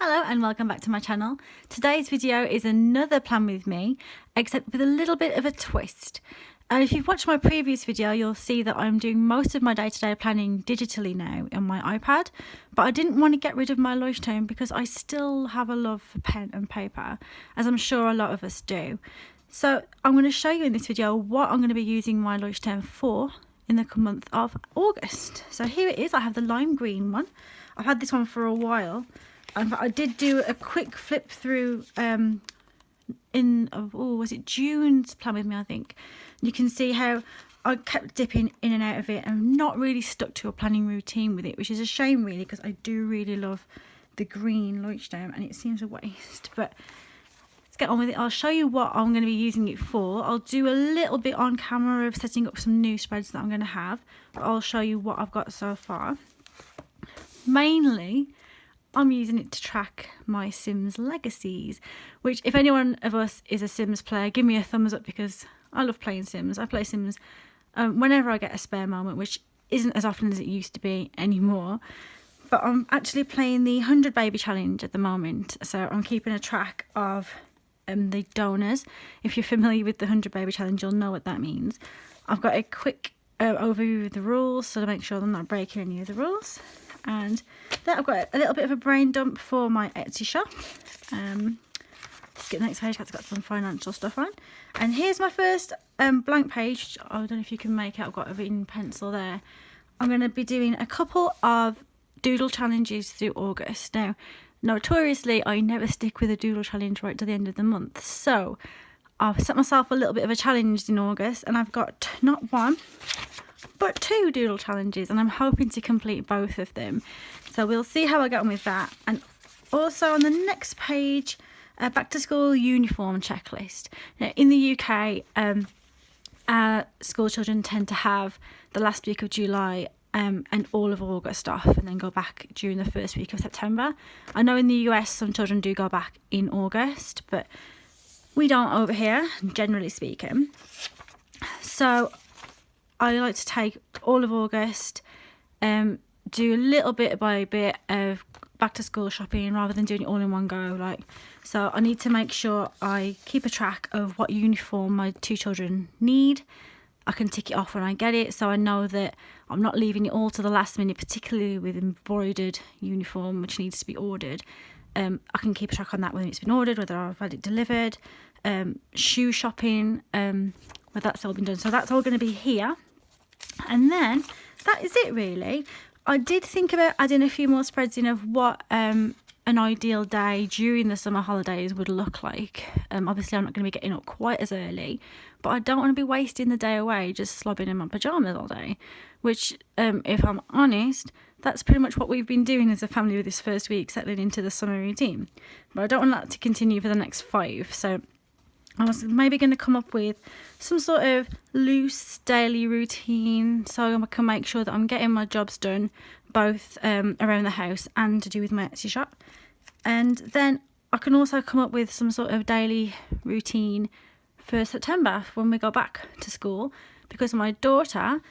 Hello and welcome back to my channel. Today's video is another plan with me, except with a little bit of a twist. If you've watched my previous video, you'll see that I'm doing most of my day-to-day planning digitally now on my iPad, but I didn't want to get rid of my Leuchtturm because I still have a love for pen and paper, as I'm sure a lot of us do. So I'm going to show you in this video what I'm going to be using my Leuchtturm for in the month of August. So here it is. I have the lime green one. I've had this one for a while. I did do a quick flip through was it June's plan with me, I think. You can see how I kept dipping in and out of it and not really stuck to a planning routine with it, which is a shame really, because I do really love the green Leuchtturm and it seems a waste. But let's get on with it. I'll show you what I'm going to be using it for. I'll do a little bit on camera of setting up some new spreads that I'm going to have, but I'll show you what I've got so far. Mainly I'm using it to track my Sims legacies, which if anyone of us is a Sims player, give me a thumbs up, because I love playing Sims. I play Sims whenever I get a spare moment, which isn't as often as it used to be anymore. But I'm actually playing the 100 Baby Challenge at the moment, so I'm keeping a track of the donors. If you're familiar with the 100 Baby Challenge, you'll know what that means. I've got a quick overview of the rules, so to make sure I'm not breaking any of the rules. And then I've got a little bit of a brain dump for my Etsy shop. Let's get the next page. It's got some financial stuff on. And here's my first blank page. I don't know if you can make it. I've got a written pencil there. I'm going to be doing a couple of doodle challenges through August. Now, notoriously, I never stick with a doodle challenge right to the end of the month. So I've set myself a little bit of a challenge in August, and I've got not one, but 2 doodle challenges, and I'm hoping to complete both of them. So we'll see how I get on with that. And also on the next page, back to school uniform checklist. Now in the UK, school children tend to have the last week of July and all of August off, and then go back during the first week of September. I know in the US some children do go back in August, but we don't over here, generally speaking. So I like to take all of August, do a little bit by bit of back to school shopping rather than doing it all in one go. So I need to make sure I keep a track of what uniform my 2 children need. I can tick it off when I get it, so I know that I'm not leaving it all to the last minute, particularly with embroidered uniform which needs to be ordered. I can keep a track on that, whether it's been ordered, whether I've had it delivered, shoe shopping, whether that's all been done. So that's all going to be here. And then that is it really. I did think about adding a few more spreads in of what an ideal day during the summer holidays would look like. Obviously I'm not going to be getting up quite as early, but I don't want to be wasting the day away just slobbing in my pyjamas all day, which if I'm honest, that's pretty much what we've been doing as a family with this first week, settling into the summer routine. But I don't want that to continue for the next 5, so I was maybe going to come up with some sort of loose daily routine so I can make sure that I'm getting my jobs done, both around the house and to do with my Etsy shop. And then I can also come up with some sort of daily routine for September when we go back to school, because my daughter,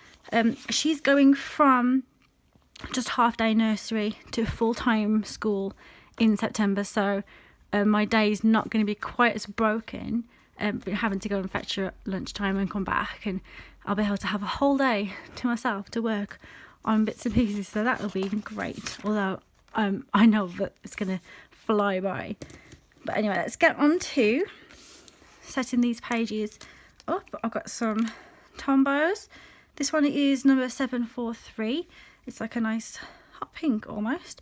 she's going from just half-day nursery to full-time school in September, so my day is not going to be quite as broken, but having to go and fetch her at lunchtime and come back, and I'll be able to have a whole day to myself to work on bits and pieces, so that'll be great. Although I know that it's going to fly by. But anyway, let's get on to setting these pages up. I've got some Tombos. This one is number 743. It's like a nice hot pink almost.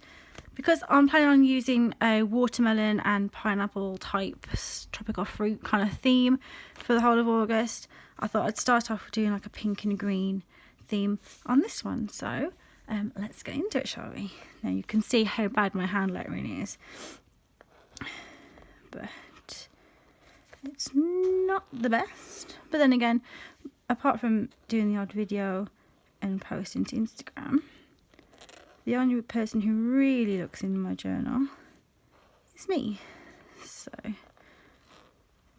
Because I'm planning on using a watermelon and pineapple type tropical fruit kind of theme for the whole of August, I thought I'd start off doing like a pink and green theme on this one. So let's get into it, shall we? Now you can see how bad my handlettering is, but it's not the best. But then again, apart from doing the odd video and posting to Instagram, the only person who really looks in my journal is me. So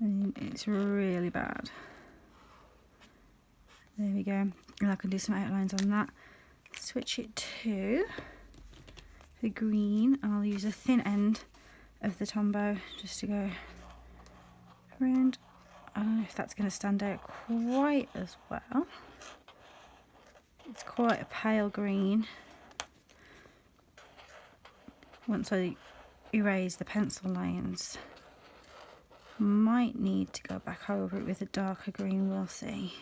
it's really bad. There we go. And I can do some outlines on that. Switch it to the green, and I'll use a thin end of the Tombow just to go around. I don't know if that's going to stand out quite as well. It's quite a pale green. Once I erase the pencil lines, might need to go back over it with a darker green, we'll see.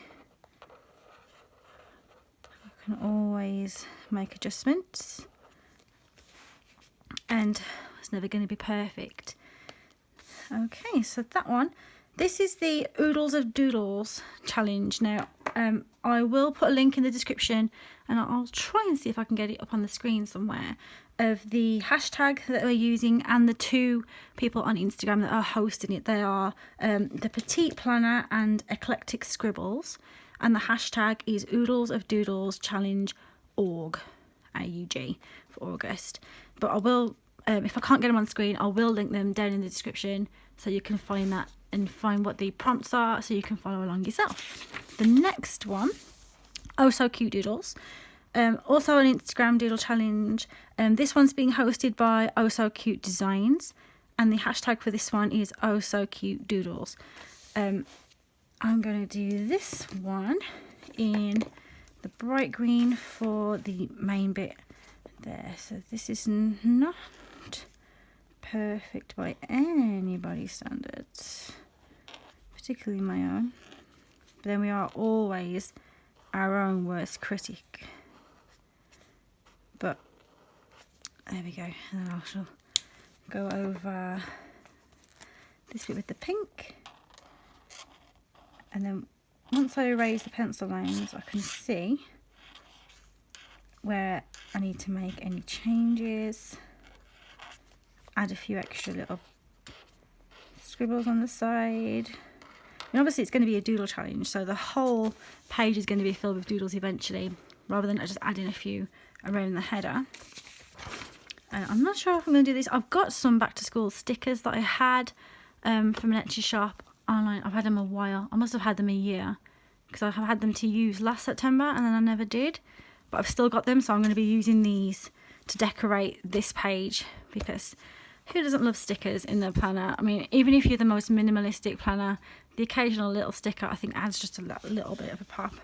I can always make adjustments, and it's never going to be perfect. Okay, so that one. This is the Oodles of Doodles challenge. Now, I will put a link in the description, and I'll try and see if I can get it up on the screen somewhere, of the hashtag that we're using and the 2 people on Instagram that are hosting it. They are the Petite Planner and Eclectic Scribbles, and the hashtag is Oodles of Doodles Challenge org, AUG for August. But I will, if I can't get them on screen, I will link them down in the description so you can find that and find what the prompts are so you can follow along yourself. The next one, Oh So Cute Doodles. Also an Instagram doodle challenge. This one's being hosted by Oh So Cute Designs, and the hashtag for this one is Oh So Cute Doodles. I'm going to do this one in the bright green for the main bit there. So this is not perfect by anybody's standards, particularly my own. But then we are always our own worst critic. But there we go, and then I shall go over this bit with the pink, and then once I erase the pencil lines I can see where I need to make any changes, add a few extra little scribbles on the side. And obviously it's going to be a doodle challenge, so the whole page is going to be filled with doodles eventually, rather than just adding a few around the header. And I'm not sure if I'm going to do this. I've got some back to school stickers that I had from an Etsy shop online. I've had them a while. I must have had them a year, because I have had them to use last September and then I never did. But I've still got them, so I'm going to be using these to decorate this page, because who doesn't love stickers in their planner? I mean, even if you're the most minimalistic planner, the occasional little sticker I think adds just a little bit of a pop.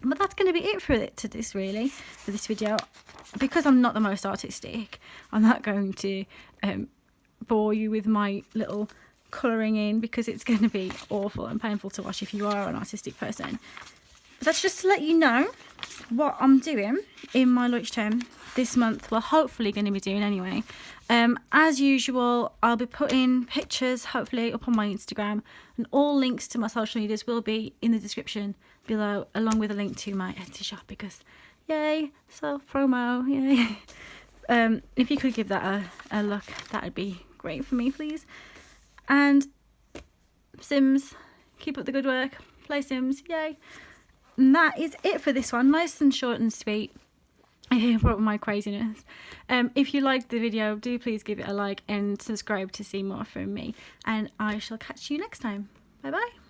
But that's going to be it for this video. Because I'm not the most artistic, I'm not going to bore you with my little colouring in, because it's going to be awful and painful to watch if you are an artistic person. But that's just to let you know what I'm doing in my lunch term this month. Well, hopefully going to be doing anyway. As usual, I'll be putting pictures hopefully up on my Instagram, and all links to my social medias will be in the description below, along with a link to my Etsy shop, because yay, self promo, yay. If you could give that a look, that would be great for me, please. And Sims, keep up the good work, play Sims, yay. And that is it for this one, nice and short and sweet. I hear about my craziness. If you liked the video, do please give it a like and subscribe to see more from me, and I shall catch you next time. Bye bye.